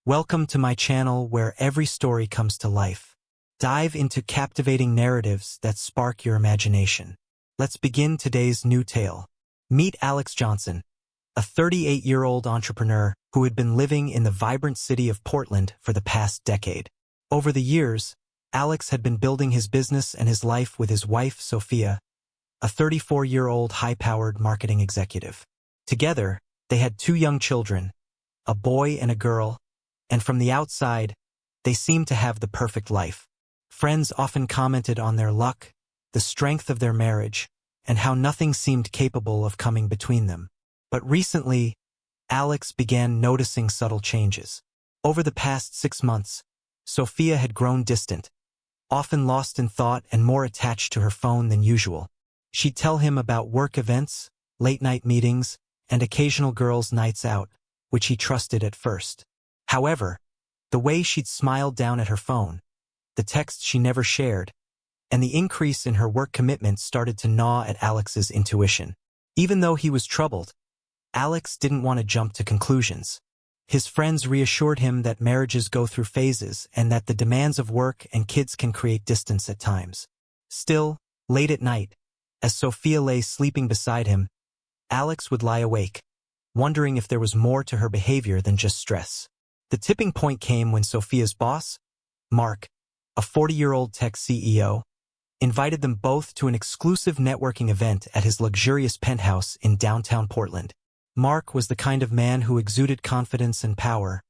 Welcome to my channel where every story comes to life. Dive into captivating narratives that spark your imagination. Let's begin today's new tale. Meet Alex Johnson, a 38-year-old entrepreneur who had been living in the vibrant city of Portland for the past decade. Over the years, Alex had been building his business and his life with his wife, Sophia, a 34-year-old high-powered marketing executive. Together, they had two young children, a boy and a girl, and from the outside, they seemed to have the perfect life. Friends often commented on their luck, the strength of their marriage, and how nothing seemed capable of coming between them. But recently, Alex began noticing subtle changes. Over the past 6 months, Sophia had grown distant, often lost in thought and more attached to her phone than usual. She'd tell him about work events, late-night meetings, and occasional girls' nights out, which he trusted at first. However, the way she'd smiled down at her phone, the texts she never shared, and the increase in her work commitment started to gnaw at Alex's intuition. Even though he was troubled, Alex didn't want to jump to conclusions. His friends reassured him that marriages go through phases and that the demands of work and kids can create distance at times. Still, late at night, as Sophia lay sleeping beside him, Alex would lie awake, wondering if there was more to her behavior than just stress. The tipping point came when Sophia's boss, Mark, a 40-year-old tech CEO, invited them both to an exclusive networking event at his luxurious penthouse in downtown Portland. Mark was the kind of man who exuded confidence and power,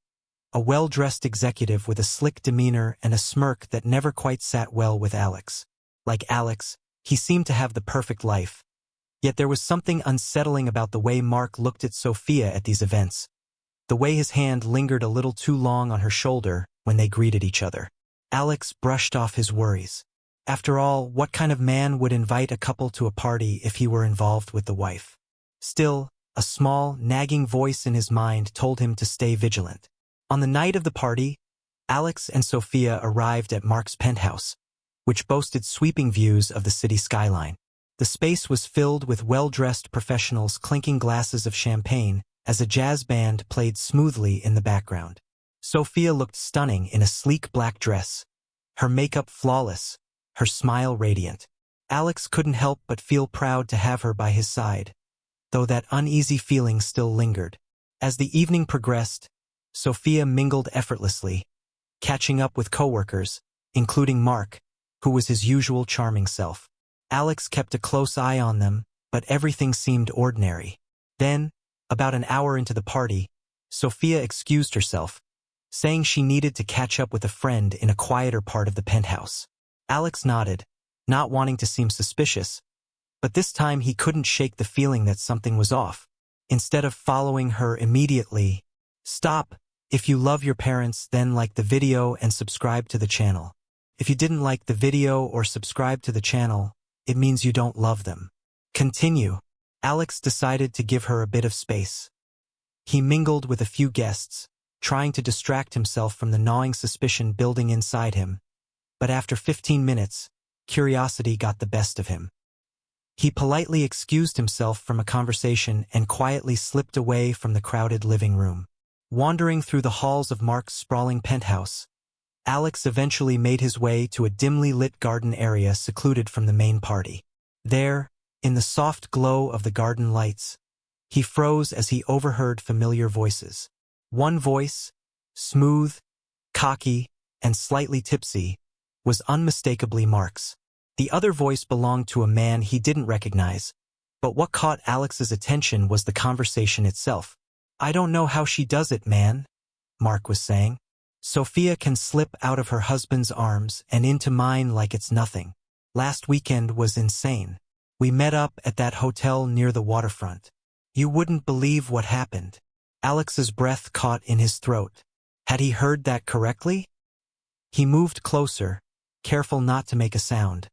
a well-dressed executive with a slick demeanor and a smirk that never quite sat well with Alex. Like Alex, he seemed to have the perfect life. Yet there was something unsettling about the way Mark looked at Sophia at these events, the way his hand lingered a little too long on her shoulder when they greeted each other. Alex brushed off his worries. After all, what kind of man would invite a couple to a party if he were involved with the wife? Still, a small, nagging voice in his mind told him to stay vigilant. On the night of the party, Alex and Sophia arrived at Mark's penthouse, which boasted sweeping views of the city skyline. The space was filled with well-dressed professionals clinking glasses of champagne as a jazz band played smoothly in the background. Sophia looked stunning in a sleek black dress, her makeup flawless, her smile radiant. Alex couldn't help but feel proud to have her by his side, though that uneasy feeling still lingered. As the evening progressed, Sophia mingled effortlessly, catching up with coworkers, including Mark, who was his usual charming self. Alex kept a close eye on them, but everything seemed ordinary. Then, about an hour into the party, Sophia excused herself, saying she needed to catch up with a friend in a quieter part of the penthouse. Alex nodded, not wanting to seem suspicious, but this time he couldn't shake the feeling that something was off. Instead of following her immediately, "Stop. If you love your parents, then like the video and subscribe to the channel. If you didn't like the video or subscribe to the channel, it means you don't love them. Continue." Alex decided to give her a bit of space. He mingled with a few guests, trying to distract himself from the gnawing suspicion building inside him, but after 15 minutes, curiosity got the best of him. He politely excused himself from a conversation and quietly slipped away from the crowded living room. Wandering through the halls of Mark's sprawling penthouse, Alex eventually made his way to a dimly lit garden area secluded from the main party. There, in the soft glow of the garden lights, he froze as he overheard familiar voices. One voice, smooth, cocky, and slightly tipsy, was unmistakably Mark's. The other voice belonged to a man he didn't recognize, but what caught Alex's attention was the conversation itself. "I don't know how she does it, man," Mark was saying. "Sophia can slip out of her husband's arms and into mine like it's nothing. Last weekend was insane. We met up at that hotel near the waterfront. You wouldn't believe what happened." Alex's breath caught in his throat. Had he heard that correctly? He moved closer, careful not to make a sound,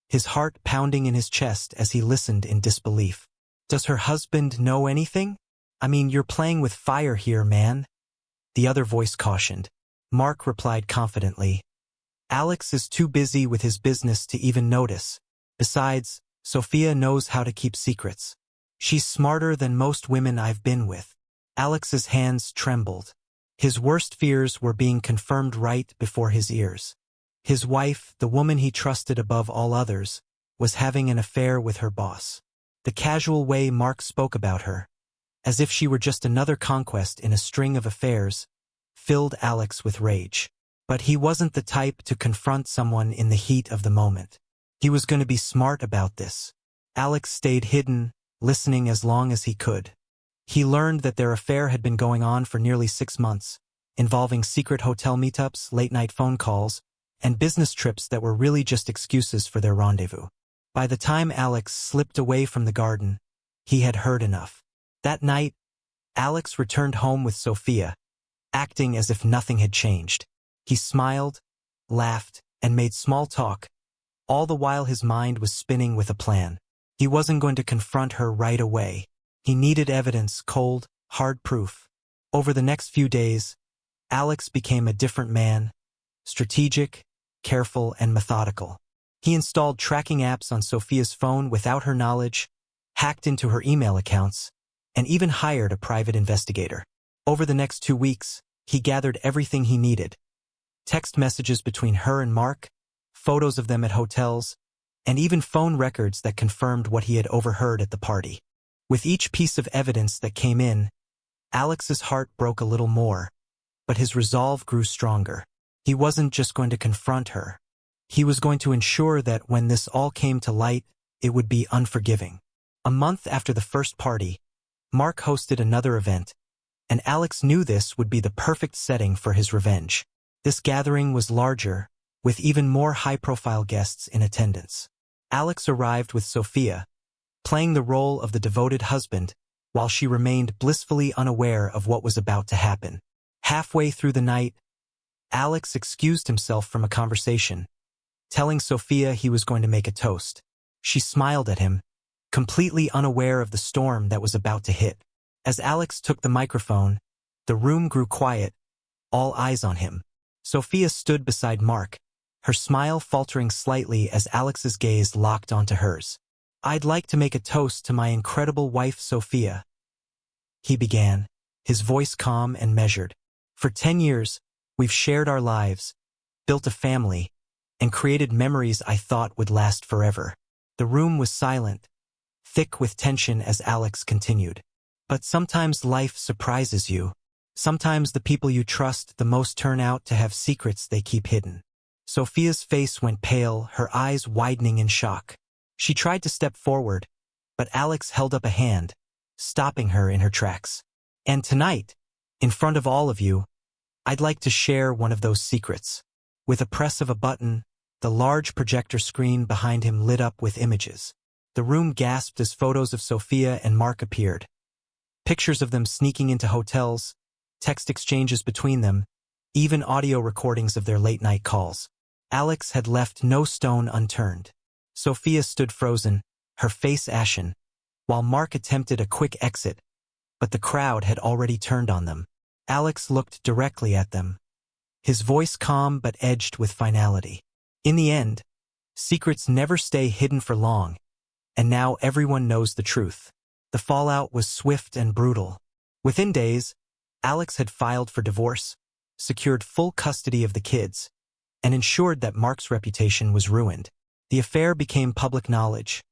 his heart pounding in his chest as he listened in disbelief. "Does her husband know anything? I mean, you're playing with fire here, man," the other voice cautioned. Mark replied confidently, "Alex is too busy with his business to even notice. Besides, Sophia knows how to keep secrets. She's smarter than most women I've been with." Alex's hands trembled. His worst fears were being confirmed right before his ears. His wife, the woman he trusted above all others, was having an affair with her boss. The casual way Mark spoke about her, as if she were just another conquest in a string of affairs, filled Alex with rage. But he wasn't the type to confront someone in the heat of the moment. He was going to be smart about this. Alex stayed hidden, listening as long as he could. He learned that their affair had been going on for nearly 6 months, involving secret hotel meetups, late-night phone calls, and business trips that were really just excuses for their rendezvous. By the time Alex slipped away from the garden, he had heard enough. That night, Alex returned home with Sophia, acting as if nothing had changed. He smiled, laughed, and made small talk, all the while his mind was spinning with a plan. He wasn't going to confront her right away. He needed evidence, cold, hard proof. Over the next few days, Alex became a different man, strategic, careful, and methodical. He installed tracking apps on Sophia's phone without her knowledge, hacked into her email accounts, and even hired a private investigator. Over the next 2 weeks, he gathered everything he needed: text messages between her and Mark, photos of them at hotels, and even phone records that confirmed what he had overheard at the party. With each piece of evidence that came in, Alex's heart broke a little more, but his resolve grew stronger. He wasn't just going to confront her. He was going to ensure that when this all came to light, it would be unforgiving. A month after the first party, Mark hosted another event, and Alex knew this would be the perfect setting for his revenge. This gathering was larger, with even more high-profile guests in attendance. Alex arrived with Sophia, playing the role of the devoted husband, while she remained blissfully unaware of what was about to happen. Halfway through the night, Alex excused himself from a conversation, telling Sophia he was going to make a toast. She smiled at him, completely unaware of the storm that was about to hit. As Alex took the microphone, the room grew quiet, all eyes on him. Sophia stood beside Mark, her smile faltering slightly as Alex's gaze locked onto hers. "I'd like to make a toast to my incredible wife Sophia," he began, his voice calm and measured. "For 10 years, we've shared our lives, built a family, and created memories I thought would last forever." The room was silent, thick with tension as Alex continued. "But sometimes life surprises you. Sometimes the people you trust the most turn out to have secrets they keep hidden." Sophia's face went pale, her eyes widening in shock. She tried to step forward, but Alex held up a hand, stopping her in her tracks. "And tonight, in front of all of you, I'd like to share one of those secrets." With a press of a button, the large projector screen behind him lit up with images. The room gasped as photos of Sophia and Mark appeared. Pictures of them sneaking into hotels, text exchanges between them, even audio recordings of their late-night calls. Alex had left no stone unturned. Sophia stood frozen, her face ashen, while Mark attempted a quick exit, but the crowd had already turned on them. Alex looked directly at them, his voice calm but edged with finality. "In the end, secrets never stay hidden for long, and now everyone knows the truth." The fallout was swift and brutal. Within days, Alex had filed for divorce, secured full custody of the kids, and ensured that Mark's reputation was ruined. The affair became public knowledge,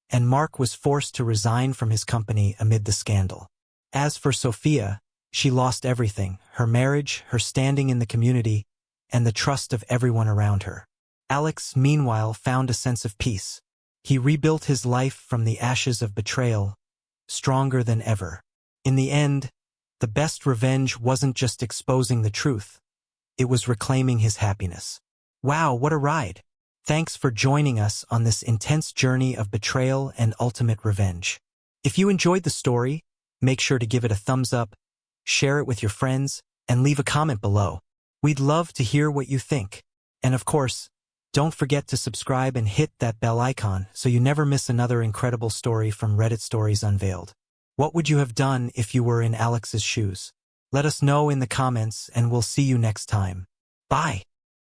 and Mark was forced to resign from his company amid the scandal. As for Sophia, she lost everything: her marriage, her standing in the community, and the trust of everyone around her. Alex, meanwhile, found a sense of peace. He rebuilt his life from the ashes of betrayal, stronger than ever. In the end, the best revenge wasn't just exposing the truth, it was reclaiming his happiness. Wow, what a ride! Thanks for joining us on this intense journey of betrayal and ultimate revenge. If you enjoyed the story, make sure to give it a thumbs up, share it with your friends, and leave a comment below. We'd love to hear what you think. And of course, don't forget to subscribe and hit that bell icon so you never miss another incredible story from Reddit Stories Unveiled. What would you have done if you were in Alex's shoes? Let us know in the comments, and we'll see you next time. Bye!